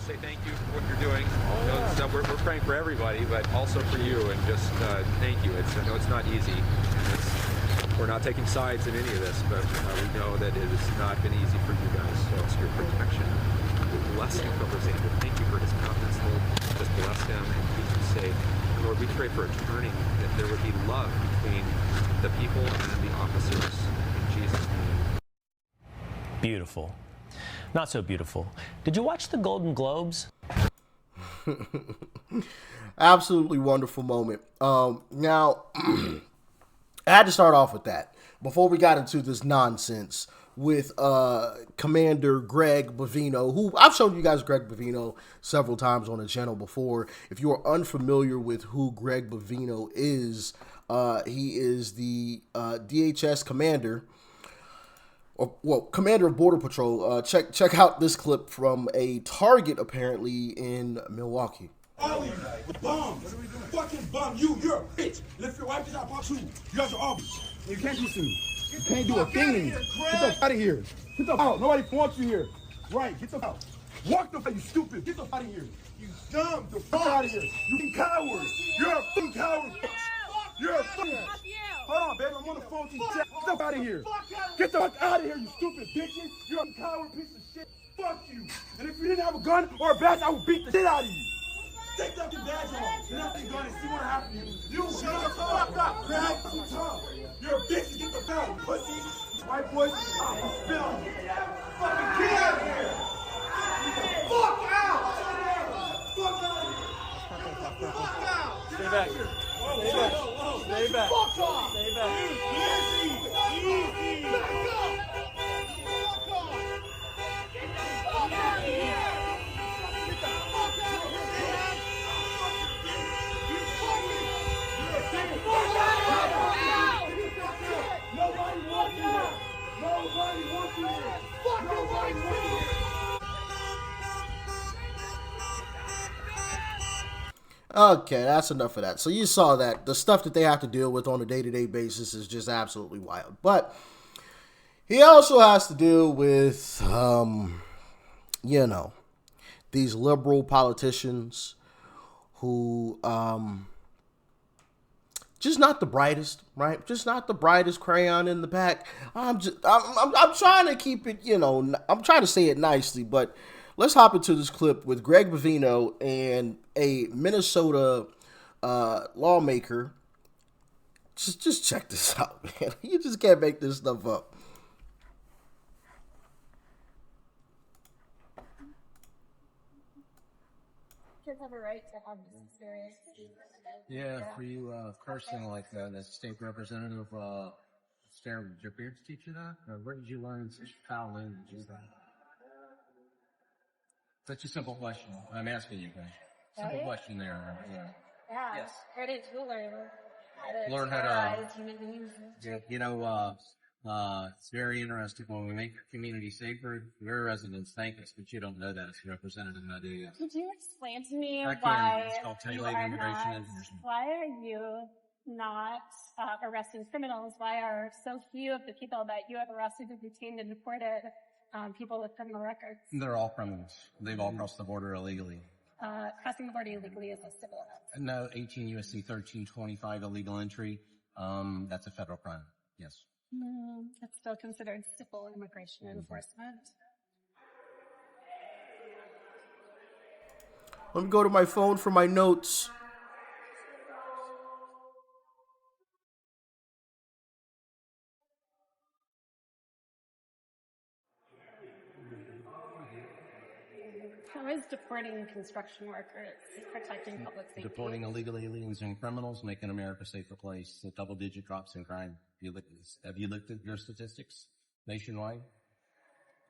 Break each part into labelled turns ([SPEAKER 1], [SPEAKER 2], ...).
[SPEAKER 1] say thank you for what you're doing. So we're praying for everybody, but also for you, and just thank you. I know it's not easy. We're not taking sides in any of this, but we know that it has not been easy for you guys. So it's your protection, your blessing over Xander. Thank you for his confidence, Lord. Just bless him and keep him safe. And Lord, we pray for a turning, that there would be love between the people and the officers. In Jesus' name.
[SPEAKER 2] Beautiful. Not so beautiful. Did you watch the Golden Globes?
[SPEAKER 3] Absolutely wonderful moment. Now, I had to start off with that before we got into this nonsense with Commander Greg Bovino, who I've shown you guys Greg Bovino several times on the channel before. If you are unfamiliar with who Greg Bovino is, he is the DHS commander, commander of Border Patrol. Check out this clip from a target apparently in Milwaukee.
[SPEAKER 4] Ollie, with bombs. What are we doing? Fucking bum. You're a bitch. And if your wife is out, pop you. You guys are obvious. You can't do something. You can't do a thing to me. Get the fuck out of here. Get the fuck out. Nobody wants you here. Right, get the fuck out. Walk the fuck, you stupid. Get the fuck out of here. You dumb. The fuck out of here. You coward. You're a fucking coward. You're a fucking. Hold on, baby. I'm on the phone to you. Get the fuck out of here. Get the fuck out of here, you stupid bitches. You're a coward piece of shit. Fuck you. And if you didn't have a gun or a badge, I would beat the shit out of you. Take that badge off. You're not the gun and see what happens to you. You shut the fuck up. Grab some tongue. You're a bitch. Get the bell, pussy. White boys, I'll spit on you. Fucking get out of here. Get the fuck out. Fuck out. Fuck out. Stay back. Stay back. Stay back. Fuck off. Stay back. Easy. Easy. Back up. Fuck off. Get the fuck out of here. Get the fuck out of here. Nobody wants you here. Nobody wants you here. Nobody wants you here.
[SPEAKER 3] Okay, that's enough of that. So you saw that. The stuff that they have to deal with on a day-to-day basis is just absolutely wild. But he also has to deal with, you know, these liberal politicians who, just not the brightest, right? Just not the brightest crayon in the pack. I'm trying to keep it, you know, I'm trying to say it nicely, but let's hop into this clip with Greg Bovino and a Minnesota lawmaker. Just check this out, man. You just can't make this stuff up.
[SPEAKER 5] Kids have a right to have this experience.
[SPEAKER 6] Yeah, for you cursing like that as state representative, Sarah, did your parents teach you that? Or where did you learn such foul language? Such a simple question. I'm asking you, guys. Simple question there.
[SPEAKER 5] Yeah.
[SPEAKER 6] Yes.
[SPEAKER 5] Where did you learn?
[SPEAKER 6] Learn how to,
[SPEAKER 5] terrorize human beings?
[SPEAKER 6] you know, it's very interesting when we make our community safer. Your residents thank us, but you don't know that as a representative, now do you?
[SPEAKER 5] Could you explain to me
[SPEAKER 6] I can.
[SPEAKER 5] why
[SPEAKER 6] It's called
[SPEAKER 5] you
[SPEAKER 6] tailored
[SPEAKER 5] are
[SPEAKER 6] immigration
[SPEAKER 5] not,
[SPEAKER 6] enforcement.
[SPEAKER 5] why are you not arresting criminals? Why are so few of the people that you have arrested and detained and deported people with criminal records?
[SPEAKER 6] They're all criminals. They've all crossed the border illegally.
[SPEAKER 5] Crossing the border illegally is a civil offense.
[SPEAKER 6] No, 18 U.S.C. 1325 illegal entry. That's a federal crime. Yes.
[SPEAKER 5] It's still considered civil immigration enforcement.
[SPEAKER 3] Let me go to my phone for my notes.
[SPEAKER 5] How is deporting construction workers protecting public safety?
[SPEAKER 6] Deporting illegal aliens and criminals, making America a safer place. The double-digit drops in crime. Have you looked at your statistics nationwide?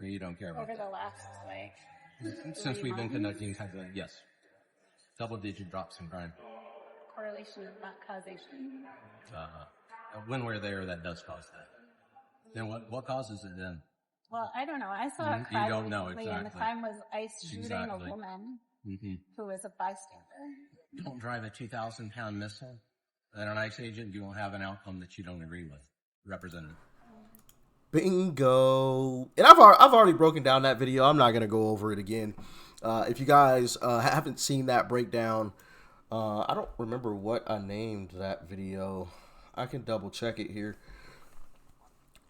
[SPEAKER 6] Or you don't care about
[SPEAKER 5] Over
[SPEAKER 6] that?
[SPEAKER 5] the last,
[SPEAKER 6] Since we've been conducting type of, yes. Double-digit drops in crime.
[SPEAKER 5] correlation is not causation.
[SPEAKER 6] When we're there, that does cause that. Then what causes it then?
[SPEAKER 5] Well, I don't know. I saw a
[SPEAKER 6] You
[SPEAKER 5] crime
[SPEAKER 6] don't know,
[SPEAKER 5] recently, and the
[SPEAKER 6] exactly.
[SPEAKER 5] crime was ICE shooting
[SPEAKER 6] Exactly.
[SPEAKER 5] a woman
[SPEAKER 6] Mm-hmm.
[SPEAKER 5] who was a bystander.
[SPEAKER 6] Don't drive a 2,000-pound missile at an ICE agent. You won't have an outcome that you don't agree with, Representative.
[SPEAKER 3] Bingo. And I've already broken down that video. I'm not going to go over it again. If you guys haven't seen that breakdown, I don't remember what I named that video. I can double check it here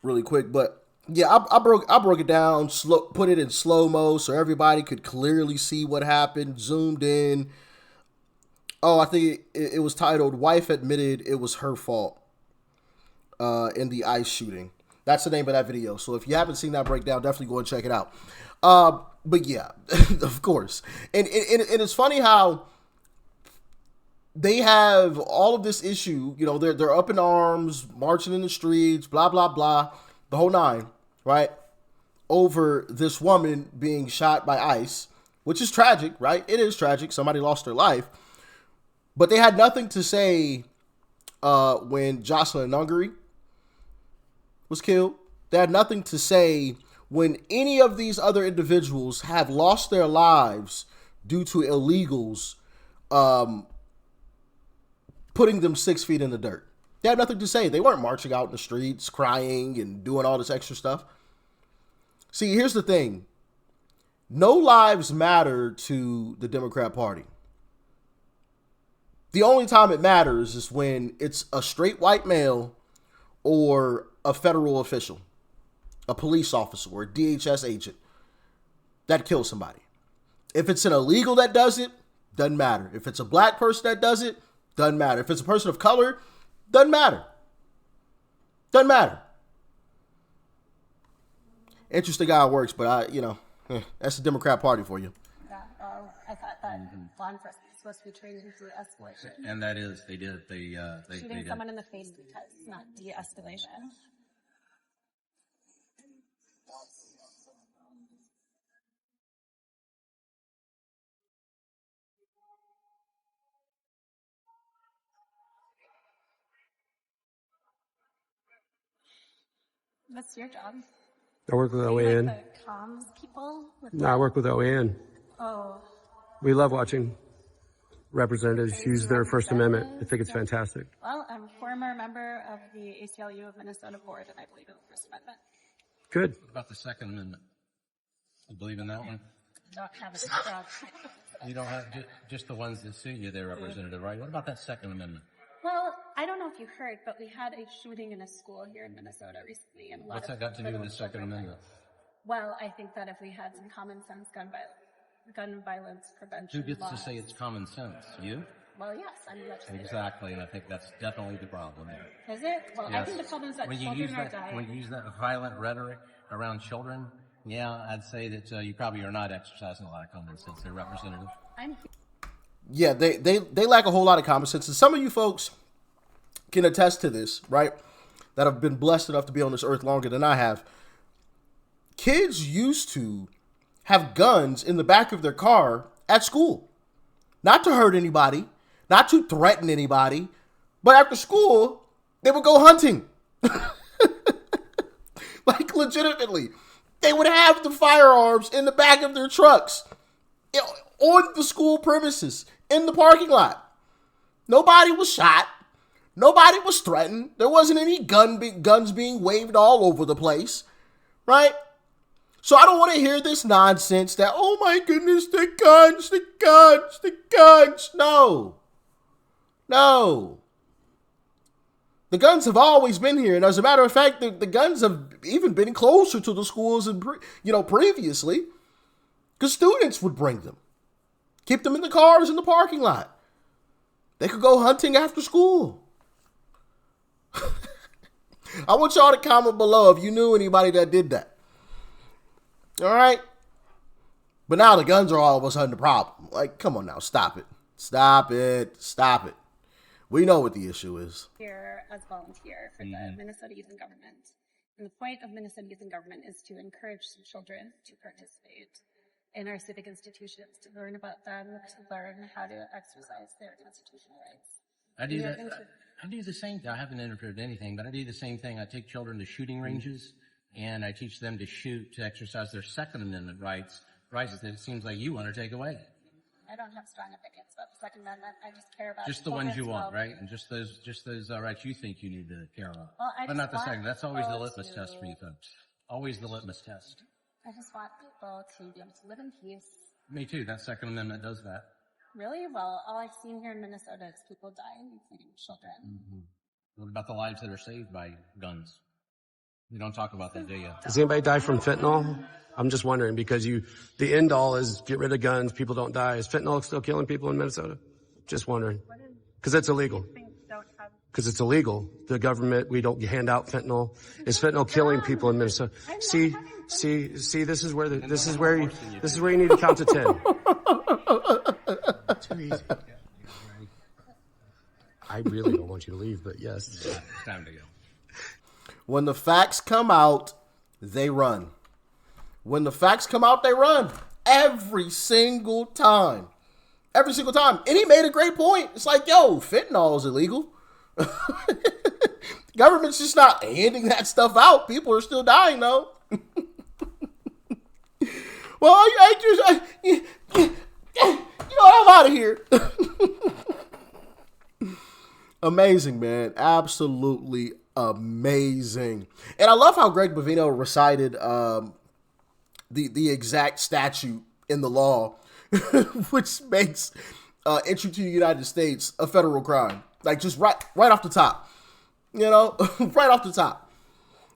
[SPEAKER 3] really quick, but yeah, I broke it down, put it in slow mo so everybody could clearly see what happened. Zoomed in. Oh, I think it was titled "Wife Admitted It Was Her Fault" in the ICE shooting. That's the name of that video. So if you haven't seen that breakdown, definitely go and check it out. But yeah, of course, and it's funny how they have all of this issue. You know, they're up in arms, marching in the streets, blah blah blah, the whole nine, right? Over this woman being shot by ICE, which is tragic, right? It is tragic. Somebody lost their life. But they had nothing to say when Jocelyn Nungary was killed. They had nothing to say when any of these other individuals have lost their lives due to illegals putting them 6 feet in the dirt. They had nothing to say. They weren't marching out in the streets, crying and doing all this extra stuff. See, here's the thing. No lives matter to the Democrat Party. The only time it matters is when it's a straight white male or a federal official, a police officer or a DHS agent that kills somebody. If it's an illegal that does it, doesn't matter. If it's a black person that does it, doesn't matter. If it's a person of color, doesn't matter. Doesn't matter. Interesting how it works, but that's the Democrat Party for you.
[SPEAKER 5] Yeah, I thought that law enforcement was supposed to be trained in de-escalation.
[SPEAKER 6] And that is, they did. They
[SPEAKER 5] Shooting
[SPEAKER 6] did.
[SPEAKER 5] someone in the face because it's not de-escalation. What's your job?
[SPEAKER 7] I work with
[SPEAKER 5] Are you
[SPEAKER 7] OAN.
[SPEAKER 5] like the comms people?
[SPEAKER 7] No, I work with OAN.
[SPEAKER 5] Oh,
[SPEAKER 7] We love watching representatives use their First Amendment. I think it's fantastic.
[SPEAKER 5] well, I'm a former member of the ACLU of Minnesota board, and I believe in the First Amendment.
[SPEAKER 7] Good.
[SPEAKER 6] About the Second Amendment. You believe in that one?
[SPEAKER 5] Don't have a job.
[SPEAKER 6] You don't have just the ones that suit you, they're representative, right? What about that Second Amendment?
[SPEAKER 5] Well, I don't know if you heard, but we had a shooting in a school here in Minnesota recently, and a lot
[SPEAKER 6] What's
[SPEAKER 5] of
[SPEAKER 6] that got to do with
[SPEAKER 5] little
[SPEAKER 6] the Second
[SPEAKER 5] children were-
[SPEAKER 6] Amendment?
[SPEAKER 5] Well, I think that if we had some common sense gun violence prevention
[SPEAKER 6] Who gets to
[SPEAKER 5] laws-
[SPEAKER 6] say it's common sense? You?
[SPEAKER 5] Well, yes, I'm a legislator.
[SPEAKER 6] Exactly, and I think that's definitely the problem there.
[SPEAKER 5] Is it? Well, I
[SPEAKER 6] Yes.
[SPEAKER 5] think the problem is that
[SPEAKER 6] When you
[SPEAKER 5] children
[SPEAKER 6] use
[SPEAKER 5] are
[SPEAKER 6] that,
[SPEAKER 5] dying.
[SPEAKER 6] when you use that violent rhetoric around children, yeah, I'd say that you probably are not exercising a lot of common sense. They're representative.
[SPEAKER 5] I'm
[SPEAKER 3] Yeah, they lack a whole lot of common sense. And some of you folks can attest to this, right? That have been blessed enough to be on this earth longer than I have. Kids used to have guns in the back of their car at school. Not to hurt anybody, not to threaten anybody, but after school, they would go hunting. Like, legitimately. They would have the firearms in the back of their trucks, on the school premises, in the parking lot. Nobody was shot. Nobody was threatened. There wasn't any guns being waved all over the place, right? So I don't want to hear this nonsense that, oh my goodness, the guns. No. The guns have always been here. And as a matter of fact, the guns have even been closer to the schools and previously, because students would bring them. Keep them in the cars in the parking lot. They could go hunting after school. I want y'all to comment below if you knew anybody that did that. All right? But now the guns are all of a sudden the problem. Like, come on now, stop it. Stop it. We know what the issue is.
[SPEAKER 5] here as volunteer for the Minnesota Youth in Government. And the point of Minnesota Youth in Government is to encourage children to participate in our civic institutions, to learn about them, to learn how to exercise their constitutional rights.
[SPEAKER 6] I do the same thing. I haven't interfered in anything, but I do the same thing. I take children to shooting ranges, and I teach them to shoot, to exercise their Second Amendment rights that it seems like you want to take away.
[SPEAKER 5] I don't have strong opinions about the Second Amendment. I just care about
[SPEAKER 6] Just the ones you
[SPEAKER 5] children's
[SPEAKER 6] want,
[SPEAKER 5] well-being.
[SPEAKER 6] right? And just those rights you think you need to care about.
[SPEAKER 5] Well, I
[SPEAKER 6] But
[SPEAKER 5] just
[SPEAKER 6] not the
[SPEAKER 5] want
[SPEAKER 6] second. That's always the
[SPEAKER 5] people
[SPEAKER 6] litmus test for you folks. Always the litmus test.
[SPEAKER 5] I just want people to be able to live in peace
[SPEAKER 6] Me too. That Second Amendment does that.
[SPEAKER 5] Really? Well, all I've seen here in Minnesota is people dying, including children.
[SPEAKER 6] What about the lives that are saved by guns? You don't talk about that, do you?
[SPEAKER 7] Does anybody die from fentanyl? I'm just wondering because the end all is get rid of guns, people don't die. Is fentanyl still killing people in Minnesota? Just wondering. Because it's illegal. Because it's illegal. The government, we don't hand out fentanyl. Is fentanyl killing people in Minnesota? See, this is where you need to count to 10. Too easy. I really don't want you to leave, but yes.
[SPEAKER 6] It's time to go.
[SPEAKER 3] When the facts come out, they run. When the facts come out, they run. Every single time. Every single time. And he made a great point. It's like, yo, fentanyl is illegal. Government's just not handing that stuff out. People are still dying, though. Well, I'm out of here. Amazing, man. Absolutely amazing. And I love how Greg Bovino recited the exact statute in the law, which makes entry to the United States a federal crime. Like just right off the top, right off the top.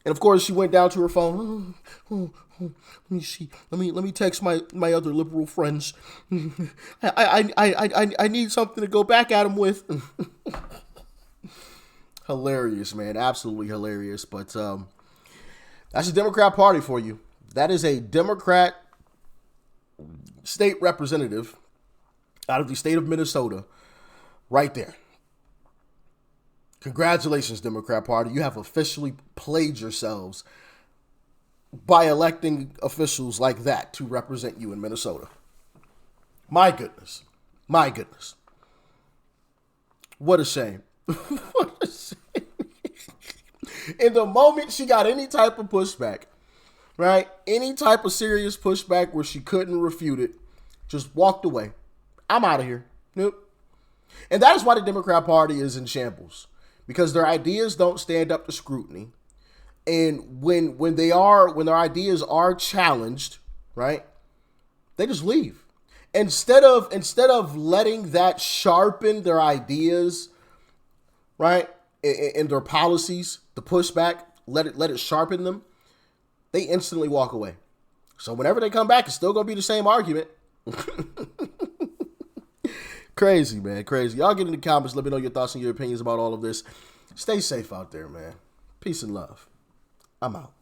[SPEAKER 3] And of course, she went down to her phone. Let me see. Let me text my other liberal friends. I need something to go back at them with. Hilarious, man. Absolutely hilarious. But that's a Democrat Party for you. That is a Democrat state representative out of the state of Minnesota right there. Congratulations, Democrat Party. You have officially played yourselves by electing officials like that to represent you in Minnesota. My goodness. My goodness. What a shame. What a shame. In the moment she got any type of pushback, right? Any type of serious pushback where she couldn't refute it, just walked away. I'm out of here. Nope. And that is why the Democrat Party is in shambles. Because their ideas don't stand up to scrutiny. And when their ideas are challenged, right, they just leave. Instead of letting that sharpen their ideas, right, and their policies, the pushback, let it sharpen them, they instantly walk away. So whenever they come back, it's still gonna be the same argument. Crazy, man, crazy. Y'all get in the comments. Let me know your thoughts and your opinions about all of this. Stay safe out there, man. Peace and love. I'm out.